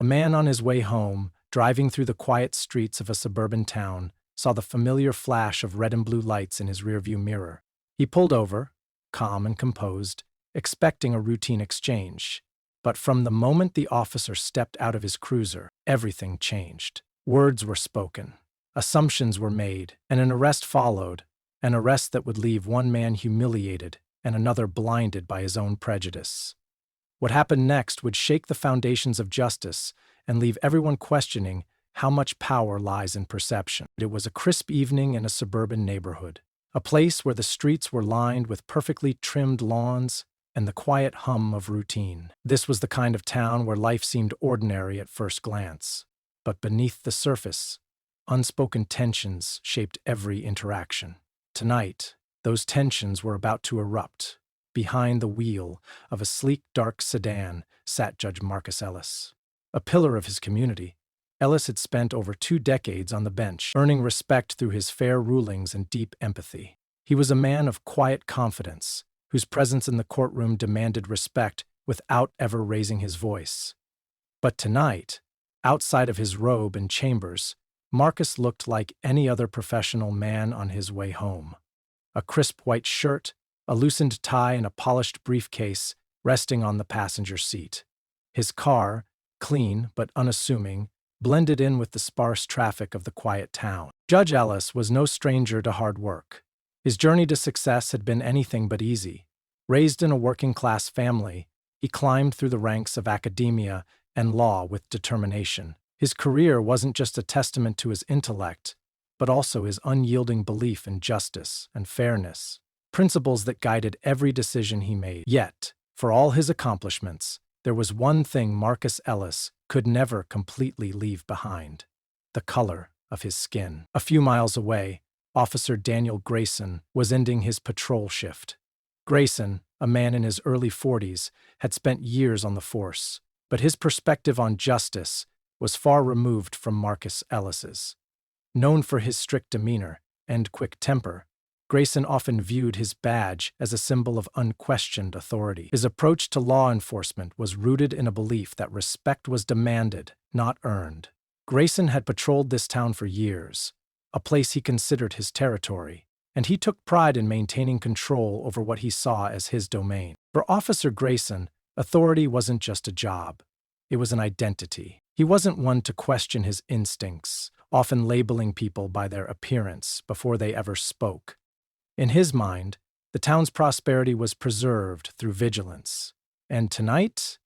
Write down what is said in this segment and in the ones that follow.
A man on his way home, driving through the quiet streets of a suburban town, saw the familiar flash of red and blue lights in his rearview mirror. He pulled over, calm and composed, expecting a routine exchange. But from the moment the officer stepped out of his cruiser, everything changed. Words were spoken, assumptions were made, and an arrest followed, an arrest that would leave one man humiliated and another blinded by his own prejudice. What happened next would shake the foundations of justice and leave everyone questioning how much power lies in perception. It was a crisp evening in a suburban neighborhood, a place where the streets were lined with perfectly trimmed lawns and the quiet hum of routine. This was the kind of town where life seemed ordinary at first glance. But beneath the surface, unspoken tensions shaped every interaction. Tonight, those tensions were about to erupt. Behind the wheel of a sleek, dark sedan sat Judge Marcus Ellis. A pillar of his community, Ellis had spent over 2 decades on the bench, earning respect through his fair rulings and deep empathy. He was a man of quiet confidence, whose presence in the courtroom demanded respect without ever raising his voice. But tonight, outside of his robe and chambers, Marcus looked like any other professional man on his way home. A crisp white shirt, a loosened tie, and a polished briefcase resting on the passenger seat. His car, clean but unassuming, blended in with the sparse traffic of the quiet town. Judge Ellis was no stranger to hard work. His journey to success had been anything but easy. Raised in a working-class family, he climbed through the ranks of academia and law with determination. His career wasn't just a testament to his intellect, but also his unyielding belief in justice and fairness, principles that guided every decision he made. Yet, for all his accomplishments, there was one thing Marcus Ellis could never completely leave behind: the color of his skin. A few miles away, Officer Daniel Grayson was ending his patrol shift. Grayson, a man in his early 40s, had spent years on the force, but his perspective on justice was far removed from Marcus Ellis's. Known for his strict demeanor and quick temper, Grayson often viewed his badge as a symbol of unquestioned authority. His approach to law enforcement was rooted in a belief that respect was demanded, not earned. Grayson had patrolled this town for years, a place he considered his territory, and he took pride in maintaining control over what he saw as his domain. For Officer Grayson, authority wasn't just a job, it was an identity. He wasn't one to question his instincts, often labeling people by their appearance before they ever spoke. In his mind, the town's prosperity was preserved through vigilance. And tonight,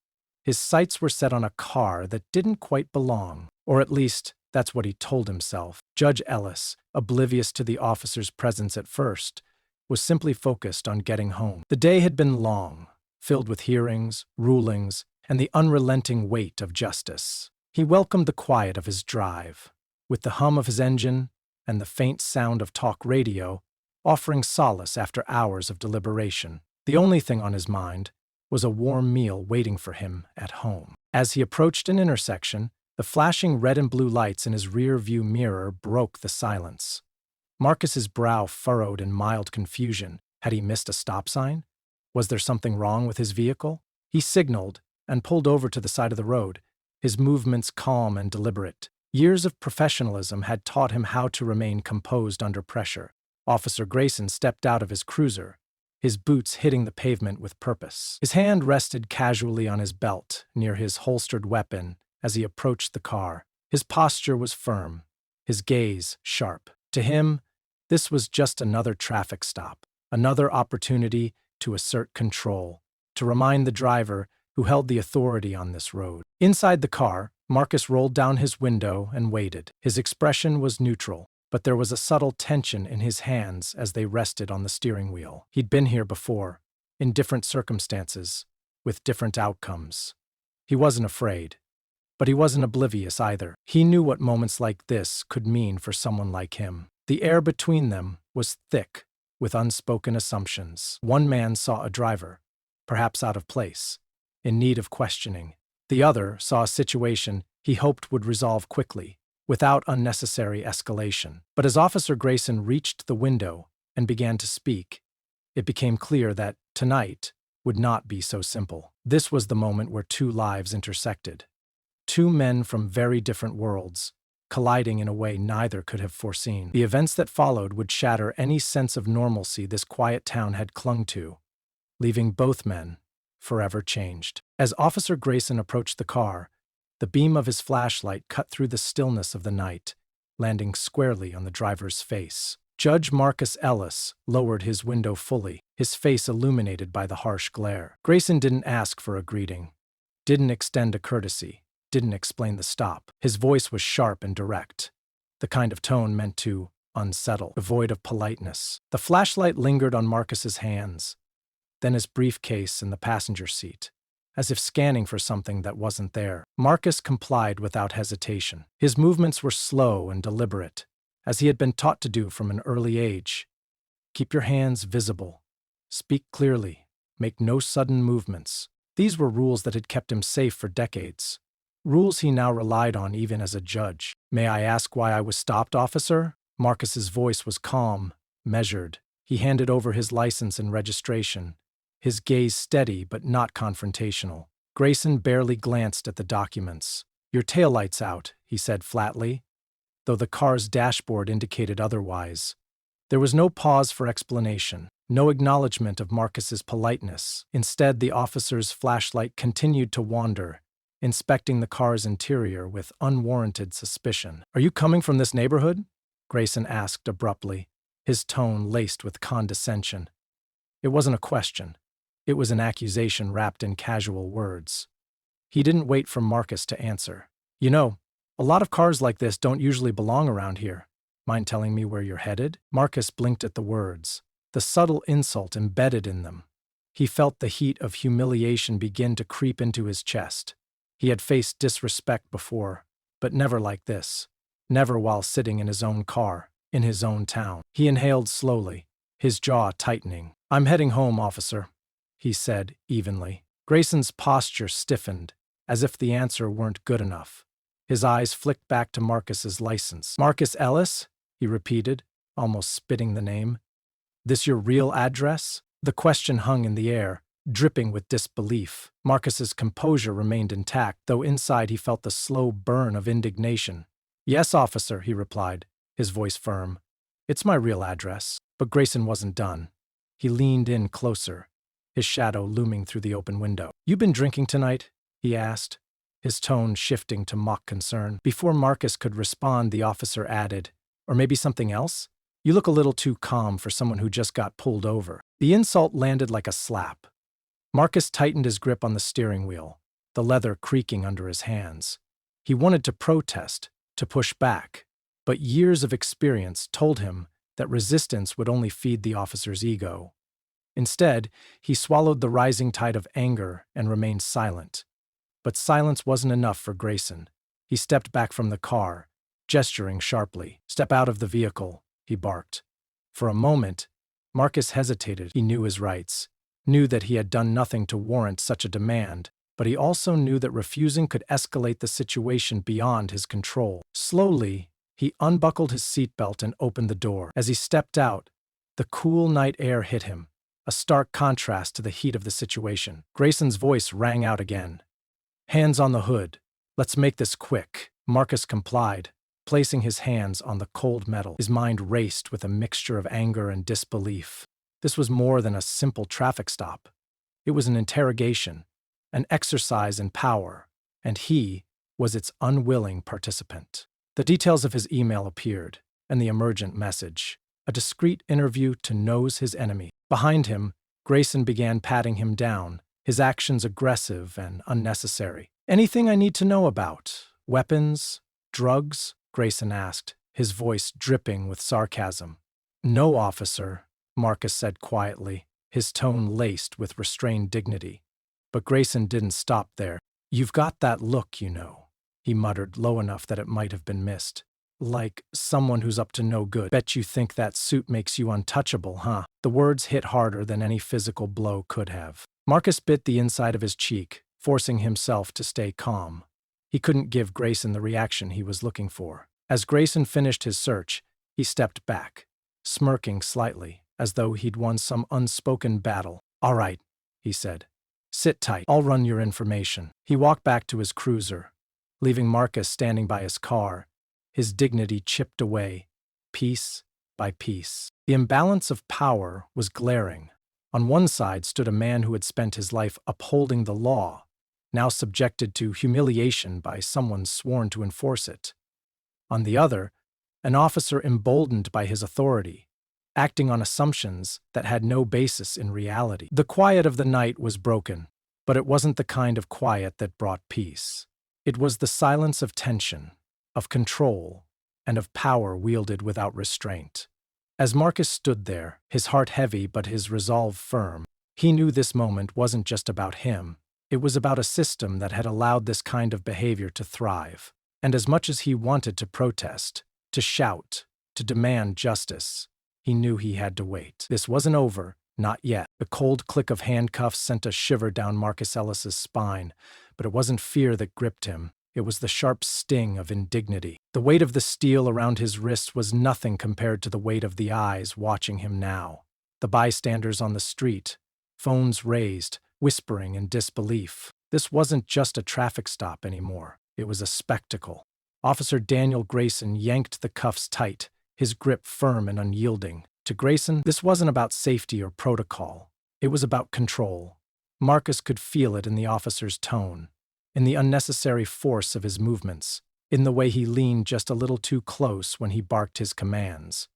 his sights were set on a car that didn't quite belong, or at least that's what he told himself. Judge Ellis, oblivious to the officer's presence at first, was simply focused on getting home. The day had been long, filled with hearings, rulings, and the unrelenting weight of justice. He welcomed the quiet of his drive, with the hum of his engine and the faint sound of talk radio, offering solace after hours of deliberation. The only thing on his mind was a warm meal waiting for him at home. As he approached an intersection, the flashing red and blue lights in his rear-view mirror broke the silence. Marcus's brow furrowed in mild confusion. Had he missed a stop sign? Was there something wrong with his vehicle? He signaled and pulled over to the side of the road, his movements calm and deliberate. Years of professionalism had taught him how to remain composed under pressure. Officer Grayson stepped out of his cruiser, his boots hitting the pavement with purpose. His hand rested casually on his belt, near his holstered weapon, as he approached the car. His posture was firm, his gaze sharp. To him, this was just another traffic stop, another opportunity to assert control, to remind the driver who held the authority on this road. Inside the car, Marcus rolled down his window and waited. His expression was neutral, but there was a subtle tension in his hands as they rested on the steering wheel. He'd been here before, in different circumstances, with different outcomes. He wasn't afraid, but he wasn't oblivious either. He knew what moments like this could mean for someone like him. The air between them was thick with unspoken assumptions. One man saw a driver, perhaps out of place, in need of questioning. The other saw a situation he hoped would resolve quickly, without unnecessary escalation. But as Officer Grayson reached the window and began to speak, it became clear that tonight would not be so simple. This was the moment where two lives intersected. Two men from very different worlds, colliding in a way neither could have foreseen. The events that followed would shatter any sense of normalcy this quiet town had clung to, leaving both men forever changed. As Officer Grayson approached the car, the beam of his flashlight cut through the stillness of the night, landing squarely on the driver's face. Judge Marcus Ellis lowered his window fully, his face illuminated by the harsh glare. Grayson didn't ask for a greeting, didn't extend a courtesy, didn't explain the stop. His voice was sharp and direct, the kind of tone meant to unsettle, devoid of politeness. The flashlight lingered on Marcus's hands, then his briefcase in the passenger seat, as if scanning for something that wasn't there. Marcus complied without hesitation. His movements were slow and deliberate, as he had been taught to do from an early age. Keep your hands visible. Speak clearly. Make no sudden movements. These were rules that had kept him safe for decades. Rules he now relied on even as a judge. "May I ask why I was stopped, officer?" Marcus's voice was calm, measured. He handed over his license and registration, his gaze steady but not confrontational. Grayson barely glanced at the documents. "Your taillight's out," he said flatly, though the car's dashboard indicated otherwise. There was no pause for explanation, no acknowledgement of Marcus's politeness. Instead, the officer's flashlight continued to wander, inspecting the car's interior with unwarranted suspicion. "Are you coming from this neighborhood?" Grayson asked abruptly, his tone laced with condescension. It wasn't a question. It was an accusation wrapped in casual words. He didn't wait for Marcus to answer. "You know, a lot of cars like this don't usually belong around here. Mind telling me where you're headed?" Marcus blinked at the words, the subtle insult embedded in them. He felt the heat of humiliation begin to creep into his chest. He had faced disrespect before, but never like this. Never while sitting in his own car, in his own town. He inhaled slowly, his jaw tightening. "I'm heading home, officer," he said evenly. Grayson's posture stiffened, as if the answer weren't good enough. His eyes flicked back to Marcus's license. "Marcus Ellis?" he repeated, almost spitting the name. "This your real address?" The question hung in the air, dripping with disbelief. Marcus's composure remained intact, though inside he felt the slow burn of indignation. "Yes, officer," he replied, his voice firm. "It's my real address." But Grayson wasn't done. He leaned in closer, his shadow looming through the open window. "You been drinking tonight?" he asked, his tone shifting to mock concern. Before Marcus could respond, the officer added, "Or maybe something else? You look a little too calm for someone who just got pulled over." The insult landed like a slap. Marcus tightened his grip on the steering wheel, the leather creaking under his hands. He wanted to protest, to push back, but years of experience told him that resistance would only feed the officer's ego. Instead, he swallowed the rising tide of anger and remained silent. But silence wasn't enough for Grayson. He stepped back from the car, gesturing sharply. "Step out of the vehicle," he barked. For a moment, Marcus hesitated. He knew his rights, knew that he had done nothing to warrant such a demand, but he also knew that refusing could escalate the situation beyond his control. Slowly, he unbuckled his seatbelt and opened the door. As he stepped out, the cool night air hit him, a stark contrast to the heat of the situation. Grayson's voice rang out again. "Hands on the hood. Let's make this quick." Marcus complied, placing his hands on the cold metal. His mind raced with a mixture of anger and disbelief. This was more than a simple traffic stop. It was an interrogation, an exercise in power, and he was its unwilling participant. The details of his email appeared, and the emergent message, a discreet interview to nose his enemy. Behind him, Grayson began patting him down, his actions aggressive and unnecessary. "Anything I need to know about? Weapons? Drugs?" Grayson asked, his voice dripping with sarcasm. "No, officer," Marcus said quietly, his tone laced with restrained dignity. But Grayson didn't stop there. "You've got that look, you know," he muttered low enough that it might have been missed. "Like someone who's up to no good. Bet you think that suit makes you untouchable, huh?" The words hit harder than any physical blow could have. Marcus bit the inside of his cheek, forcing himself to stay calm. He couldn't give Grayson the reaction he was looking for. As Grayson finished his search, he stepped back, smirking slightly, as though he'd won some unspoken battle. "All right," he said. "Sit tight. I'll run your information." He walked back to his cruiser, leaving Marcus standing by his car, his dignity chipped away, piece by piece. The imbalance of power was glaring. On one side stood a man who had spent his life upholding the law, now subjected to humiliation by someone sworn to enforce it. On the other, an officer emboldened by his authority, acting on assumptions that had no basis in reality. The quiet of the night was broken, but it wasn't the kind of quiet that brought peace. It was the silence of tension, of control, and of power wielded without restraint. As Marcus stood there, his heart heavy but his resolve firm, he knew this moment wasn't just about him. It was about a system that had allowed this kind of behavior to thrive. And as much as he wanted to protest, to shout, to demand justice, he knew he had to wait. This wasn't over, not yet. The cold click of handcuffs sent a shiver down Marcus Ellis's spine, but it wasn't fear that gripped him. It was the sharp sting of indignity. The weight of the steel around his wrists was nothing compared to the weight of the eyes watching him now. The bystanders on the street, phones raised, whispering in disbelief. This wasn't just a traffic stop anymore. It was a spectacle. Officer Daniel Grayson yanked the cuffs tight, his grip firm and unyielding. To Grayson, this wasn't about safety or protocol. It was about control. Marcus could feel it in the officer's tone, in the unnecessary force of his movements, in the way he leaned just a little too close when he barked his commands.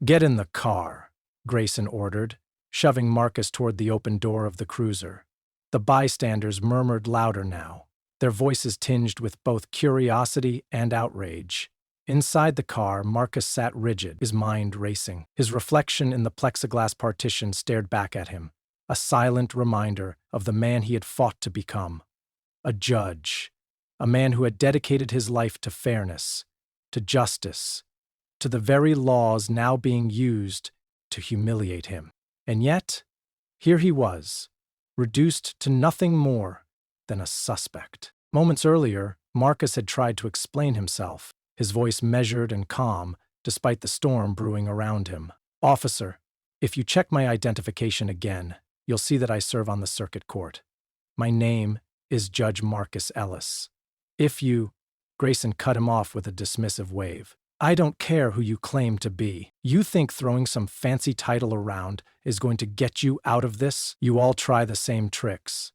"Get in the car," Grayson ordered, shoving Marcus toward the open door of the cruiser. The bystanders murmured louder now, their voices tinged with both curiosity and outrage. Inside the car, Marcus sat rigid, his mind racing. His reflection in the plexiglass partition stared back at him, a silent reminder of the man he had fought to become. A judge, a man who had dedicated his life to fairness, to justice, to the very laws now being used to humiliate him. And yet, here he was, reduced to nothing more than a suspect. Moments earlier, Marcus had tried to explain himself, his voice measured and calm, despite the storm brewing around him. "Officer, if you check my identification again, you'll see that I serve on the circuit court. My name is Judge Marcus Ellis. If you—" Grayson cut him off with a dismissive wave. "I don't care who you claim to be. You think throwing some fancy title around is going to get you out of this? You all try the same tricks.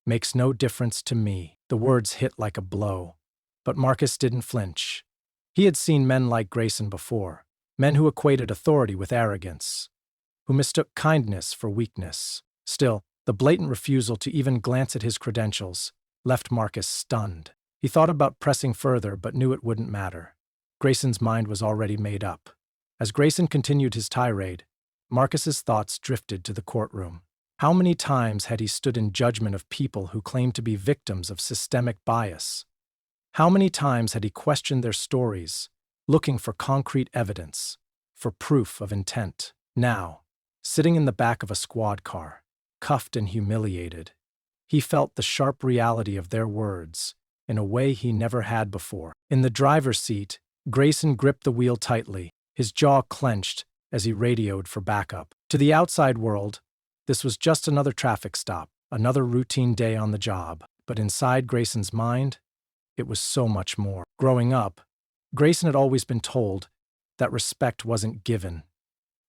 Makes no difference to me." The words hit like a blow. But Marcus didn't flinch. He had seen men like Grayson before, men who equated authority with arrogance, who mistook kindness for weakness. Still, the blatant refusal to even glance at his credentials left Marcus stunned. He thought about pressing further but knew it wouldn't matter. Grayson's mind was already made up. As Grayson continued his tirade, Marcus's thoughts drifted to the courtroom. How many times had he stood in judgment of people who claimed to be victims of systemic bias? How many times had he questioned their stories, looking for concrete evidence, for proof of intent? Now, sitting in the back of a squad car, cuffed and humiliated, he felt the sharp reality of their words in a way he never had before. In the driver's seat, Grayson gripped the wheel tightly, his jaw clenched as he radioed for backup. To the outside world, this was just another traffic stop, another routine day on the job. But inside Grayson's mind, it was so much more. Growing up, Grayson had always been told that respect wasn't given,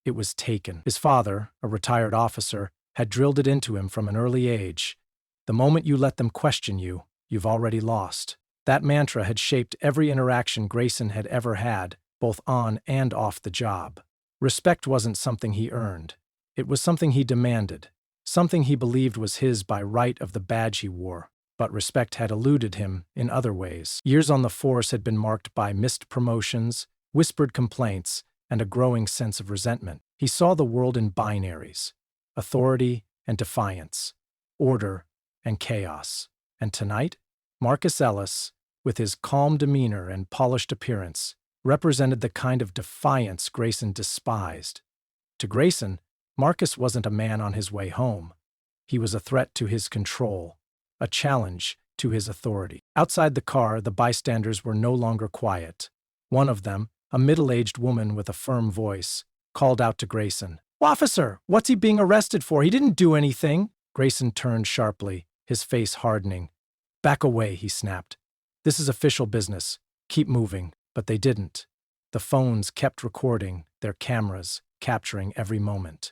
it was taken. His father, a retired officer, had drilled it into him from an early age. The moment you let them question you, you've already lost. That mantra had shaped every interaction Grayson had ever had, both on and off the job. Respect wasn't something he earned. It was something he demanded, something he believed was his by right of the badge he wore. But respect had eluded him in other ways. Years on the force had been marked by missed promotions, whispered complaints, and a growing sense of resentment. He saw the world in binaries: authority and defiance, order and chaos. And tonight, Marcus Ellis, with his calm demeanor and polished appearance, represented the kind of defiance Grayson despised. To Grayson, Marcus wasn't a man on his way home. He was a threat to his control, a challenge to his authority. Outside the car, the bystanders were no longer quiet. One of them, a middle-aged woman with a firm voice, called out to Grayson, "Officer, what's he being arrested for? He didn't do anything." Grayson turned sharply, his face hardening. "Back away," he snapped. This is official business. Keep moving. But they didn't. The phones kept recording, their cameras capturing every moment.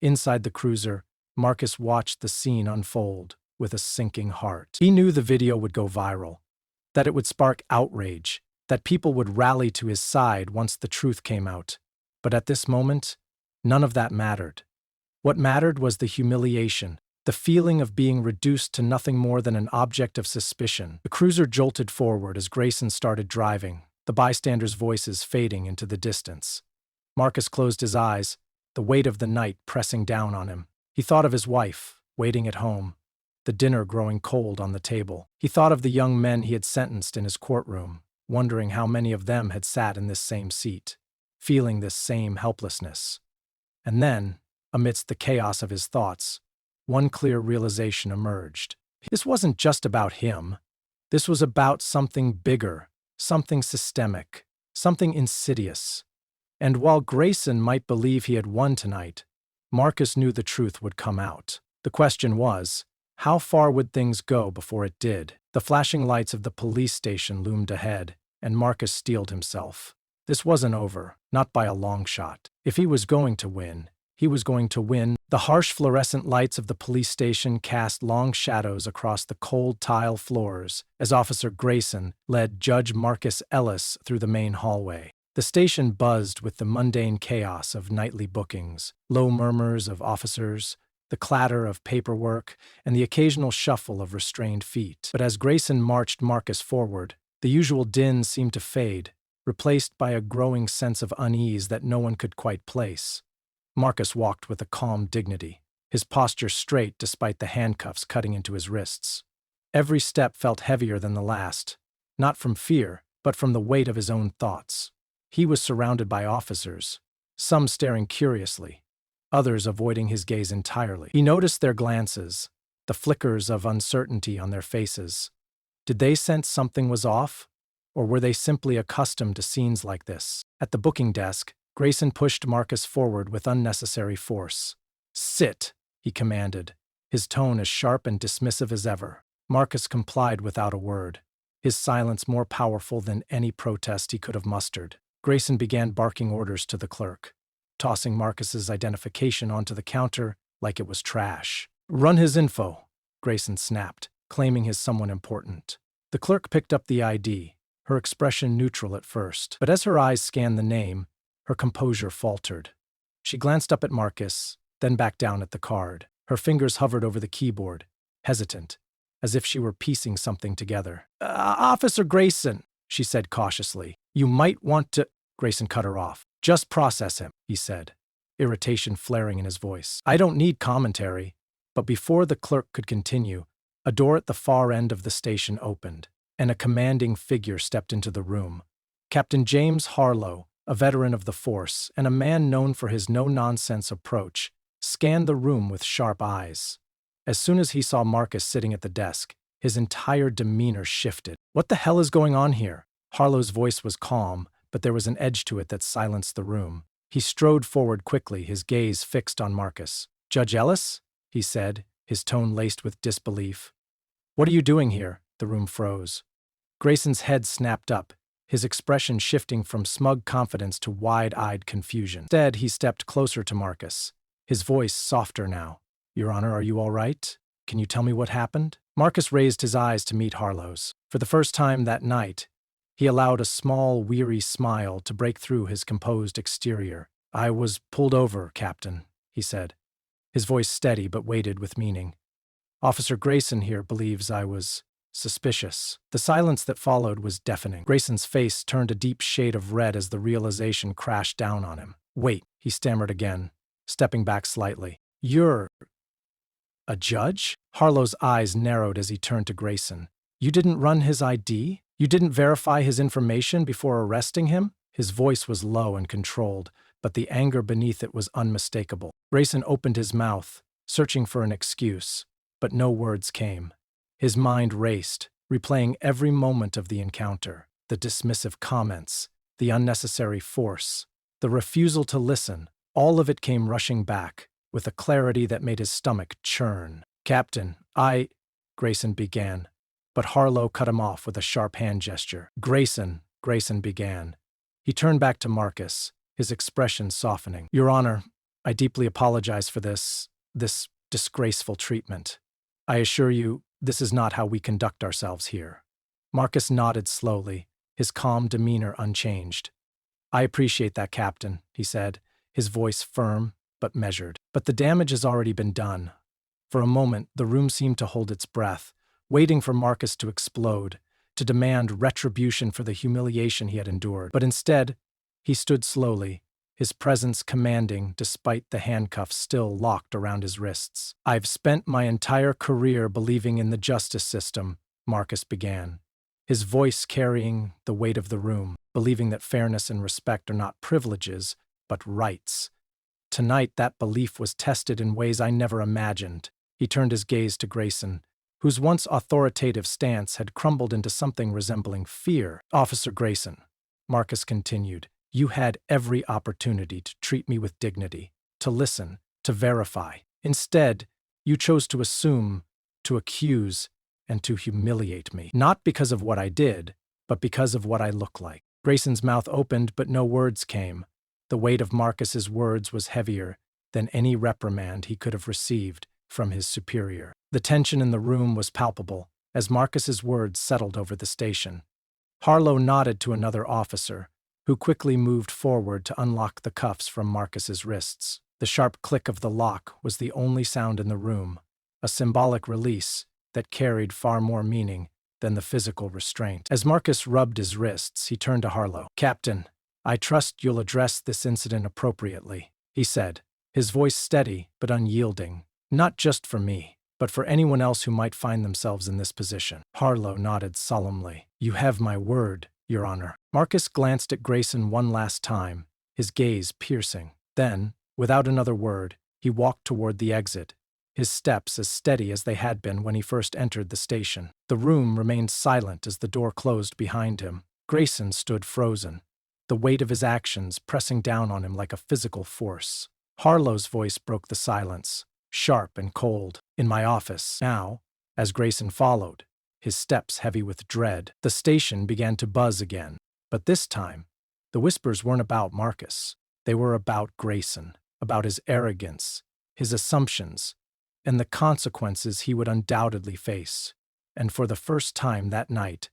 Inside the cruiser, Marcus watched the scene unfold with a sinking heart. He knew the video would go viral, that it would spark outrage, that people would rally to his side once the truth came out. But at this moment, none of that mattered. What mattered was the humiliation, the feeling of being reduced to nothing more than an object of suspicion. The cruiser jolted forward as Grayson started driving, the bystanders' voices fading into the distance. Marcus closed his eyes, the weight of the night pressing down on him. He thought of his wife, waiting at home, the dinner growing cold on the table. He thought of the young men he had sentenced in his courtroom, wondering how many of them had sat in this same seat, feeling this same helplessness. And then, amidst the chaos of his thoughts, one clear realization emerged. This wasn't just about him. This was about something bigger, something systemic, something insidious. And while Grayson might believe he had won tonight, Marcus knew the truth would come out. The question was, how far would things go before it did? The flashing lights of the police station loomed ahead, and Marcus steeled himself. This wasn't over, not by a long shot. If he was going to win, he was going to win. The harsh fluorescent lights of the police station cast long shadows across the cold tile floors as Officer Grayson led Judge Marcus Ellis through the main hallway. The station buzzed with the mundane chaos of nightly bookings, low murmurs of officers, the clatter of paperwork, and the occasional shuffle of restrained feet. But as Grayson marched Marcus forward, the usual din seemed to fade, replaced by a growing sense of unease that no one could quite place. Marcus walked with a calm dignity, his posture straight despite the handcuffs cutting into his wrists. Every step felt heavier than the last, not from fear, but from the weight of his own thoughts. He was surrounded by officers, some staring curiously, others avoiding his gaze entirely. He noticed their glances, the flickers of uncertainty on their faces. Did they sense something was off? Or were they simply accustomed to scenes like this? At the booking desk, Grayson pushed Marcus forward with unnecessary force. "Sit," he commanded, his tone as sharp and dismissive as ever. Marcus complied without a word, his silence more powerful than any protest he could have mustered. Grayson began barking orders to the clerk, tossing Marcus's identification onto the counter like it was trash. "Run his info," Grayson snapped, claiming his someone important. The clerk picked up the ID, her expression neutral at first, but as her eyes scanned the name, her composure faltered. She glanced up at Marcus, then back down at the card. Her fingers hovered over the keyboard, hesitant, as if she were piecing something together. Officer Grayson," she said cautiously. "You might want to—" Grayson cut her off. "Just process him," he said, irritation flaring in his voice. "I don't need commentary." But before the clerk could continue, a door at the far end of the station opened, and a commanding figure stepped into the room. Captain James Harlow, a veteran of the force and a man known for his no-nonsense approach, scanned the room with sharp eyes. As soon as he saw Marcus sitting at the desk, his entire demeanor shifted. "What the hell is going on here?" Harlow's voice was calm, but there was an edge to it that silenced the room. He strode forward quickly, his gaze fixed on Marcus. "Judge Ellis?" he said, his tone laced with disbelief. "What are you doing here?" The room froze. Grayson's head snapped up, his expression shifting from smug confidence to wide-eyed confusion. Instead, he stepped closer to Marcus, his voice softer now. "Your Honor, are you all right? Can you tell me what happened?" Marcus raised his eyes to meet Harlow's. For the first time that night, he allowed a small, weary smile to break through his composed exterior. "I was pulled over, Captain," he said, his voice steady but weighted with meaning. "Officer Grayson here believes I was suspicious." The silence that followed was deafening. Grayson's face turned a deep shade of red as the realization crashed down on him. "Wait," he stammered again, stepping back slightly. "You're a judge?" Harlow's eyes narrowed as he turned to Grayson. "You didn't run his ID? You didn't verify his information before arresting him?" His voice was low and controlled, but the anger beneath it was unmistakable. Grayson opened his mouth, searching for an excuse, but no words came. His mind raced, replaying every moment of the encounter, the dismissive comments, the unnecessary force, the refusal to listen. All of it came rushing back, with a clarity that made his stomach churn. "Captain, Grayson began, but Harlow cut him off with a sharp hand gesture. Grayson began. He turned back to Marcus, his expression softening. Your Honor, I deeply apologize for this disgraceful treatment. I assure you, this is not how we conduct ourselves here. Marcus nodded slowly, his calm demeanor unchanged. I appreciate that, Captain, he said, his voice firm but measured. But the damage has already been done. For a moment, the room seemed to hold its breath, waiting for Marcus to explode, to demand retribution for the humiliation he had endured. But instead, he stood slowly, his presence commanding despite the handcuffs still locked around his wrists. I've spent my entire career believing in the justice system, Marcus began, his voice carrying the weight of the room, believing that fairness and respect are not privileges, but rights. Tonight, that belief was tested in ways I never imagined. He turned his gaze to Grayson, whose once authoritative stance had crumbled into something resembling fear. Officer Grayson, Marcus continued, you had every opportunity to treat me with dignity, to listen, to verify. Instead, you chose to assume, to accuse, and to humiliate me. Not because of what I did, but because of what I look like. Grayson's mouth opened, but no words came. The weight of Marcus's words was heavier than any reprimand he could have received from his superior. The tension in the room was palpable as Marcus's words settled over the station. Harlow nodded to another officer, who quickly moved forward to unlock the cuffs from Marcus's wrists. The sharp click of the lock was the only sound in the room, a symbolic release that carried far more meaning than the physical restraint. As Marcus rubbed his wrists, he turned to Harlow. Captain, I trust you'll address this incident appropriately, he said, his voice steady but unyielding, not just for me, but for anyone else who might find themselves in this position. Harlow nodded solemnly. You have my word, Your Honor. Marcus glanced at Grayson one last time, his gaze piercing. Then, without another word, he walked toward the exit, his steps as steady as they had been when he first entered the station. The room remained silent as the door closed behind him. Grayson stood frozen, the weight of his actions pressing down on him like a physical force. Harlow's voice broke the silence, sharp and cold. In my office. Now, as Grayson followed, his steps heavy with dread, the station began to buzz again. But this time, the whispers weren't about Marcus. They were about Grayson, about his arrogance, his assumptions, and the consequences he would undoubtedly face. And for the first time that night,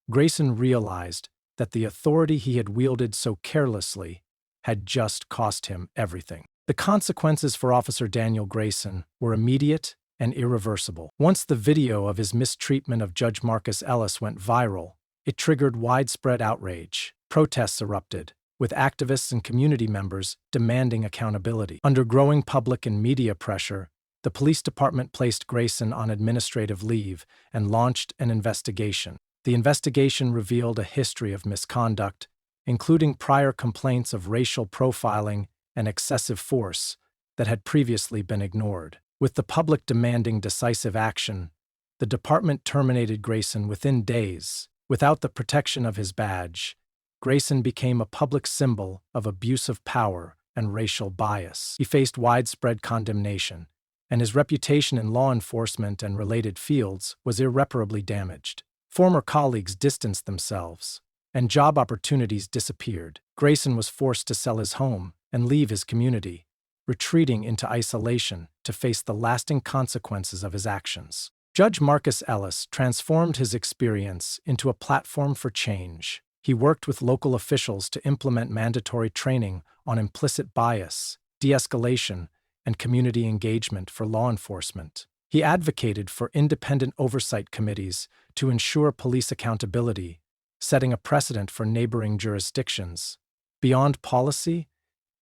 Grayson realized that the authority he had wielded so carelessly had just cost him everything. The consequences for Officer Daniel Grayson were immediate and irreversible. Once the video of his mistreatment of Judge Marcus Ellis went viral, it triggered widespread outrage. Protests erupted, with activists and community members demanding accountability. Under growing public and media pressure, the police department placed Grayson on administrative leave and launched an investigation. The investigation revealed a history of misconduct, including prior complaints of racial profiling and excessive force that had previously been ignored. With the public demanding decisive action, the department terminated Grayson within days. Without the protection of his badge, Grayson became a public symbol of abuse of power and racial bias. He faced widespread condemnation, and his reputation in law enforcement and related fields was irreparably damaged. Former colleagues distanced themselves, and job opportunities disappeared. Grayson was forced to sell his home and leave his community, retreating into isolation to face the lasting consequences of his actions. Judge Marcus Ellis transformed his experience into a platform for change. He worked with local officials to implement mandatory training on implicit bias, de-escalation, and community engagement for law enforcement. He advocated for independent oversight committees to ensure police accountability, setting a precedent for neighboring jurisdictions. Beyond policy,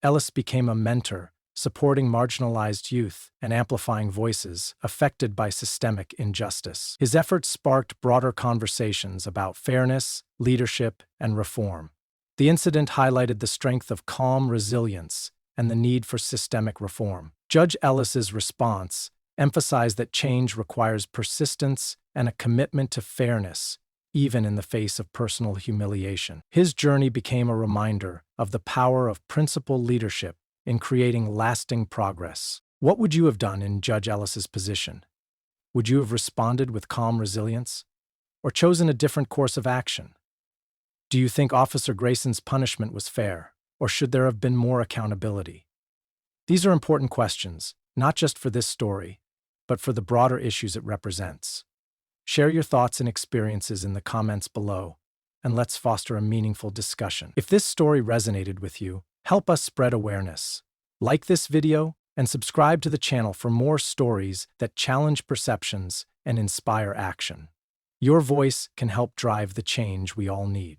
Ellis became a mentor, supporting marginalized youth and amplifying voices affected by systemic injustice. His efforts sparked broader conversations about fairness, leadership, and reform. The incident highlighted the strength of calm resilience and the need for systemic reform. Judge Ellis's response emphasized that change requires persistence and a commitment to fairness, even in the face of personal humiliation. His journey became a reminder of the power of principled leadership in creating lasting progress. What would you have done in Judge Ellis's position? Would you have responded with calm resilience? or chosen a different course of action? Do you think Officer Grayson's punishment was fair, or should there have been more accountability? These are important questions, not just for this story, but for the broader issues it represents. Share your thoughts and experiences in the comments below, and let's foster a meaningful discussion. If this story resonated with you, help us spread awareness. Like this video and subscribe to the channel for more stories that challenge perceptions and inspire action. Your voice can help drive the change we all need.